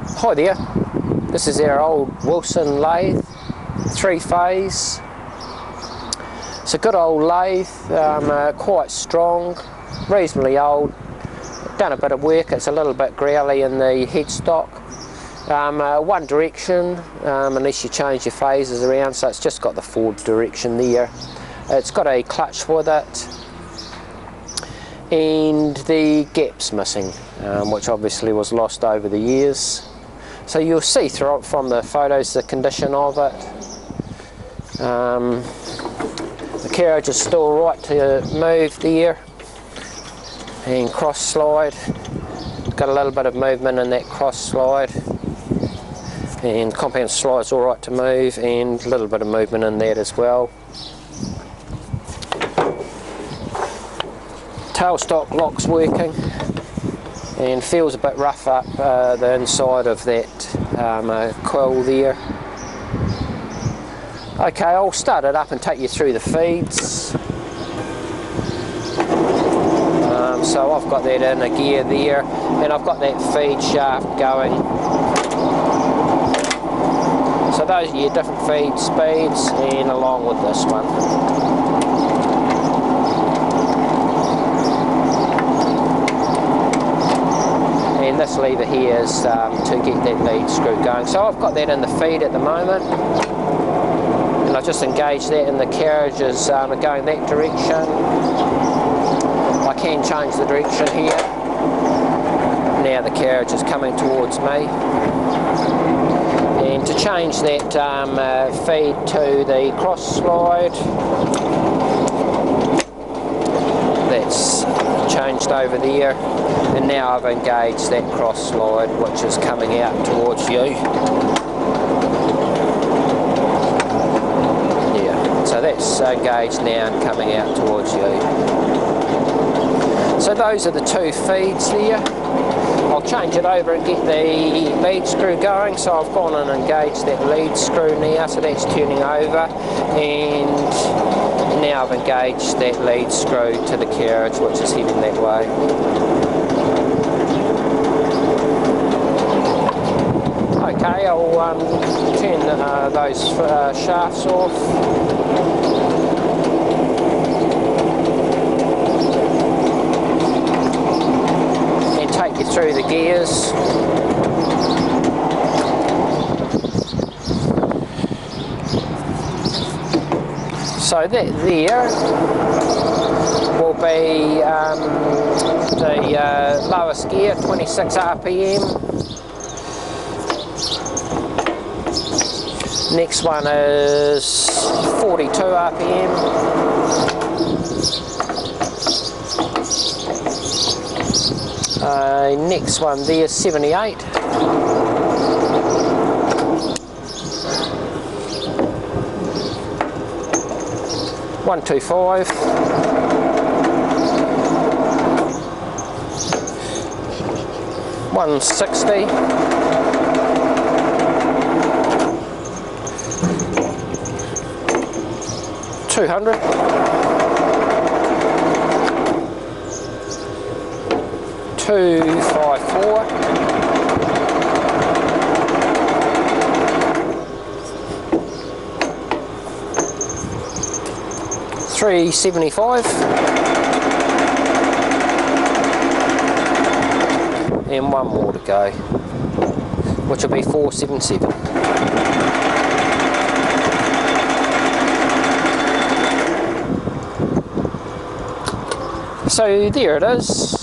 Hi there, this is our old Wilson lathe, 3-phase. It's a good old lathe, quite strong, reasonably old. Done a bit of work, it's a little bit growly in the headstock. One direction, unless you change your phases around, so it's just got the forward direction there. It's got a clutch with it, and the gap's missing, which obviously was lost over the years. So you'll see through it from the photos the condition of it. The carriage is still right to move there, and cross slide. Got a little bit of movement in that cross slide, and compound slide's all right to move, and a little bit of movement in that as well. Tailstock lock's working, and feels a bit rough up the inside of that quill there. Okay, I'll start it up and take you through the feeds. So I've got that in a gear there, and I've got that feed shaft going. So those are your different feed speeds, and along with this one. And this lever here is to get that lead screw going. So I've got that in the feed at the moment, and I just engage that, and the carriage is going that direction. I can change the direction here. Now the carriage is coming towards me, and to change that feed to the cross slide, that's changed over there, and now I've engaged that cross slide, which is coming out towards you. Yeah, so that's engaged now and coming out towards you. So those are the two feeds there. I'll change it over and get the lead screw going. So I've gone and engaged that lead screw now, so that's turning over, and now I've engaged that lead screw to the carriage, which is heading that way. Okay, I'll turn those shafts off. Take you through the gears. So that there will be the lowest gear, 26 RPM. Next one is 42 RPM. Next one there, 78. One, 2, 5. One, 60. 200. 254. 375. And one more to go, which will be 477. So there it is.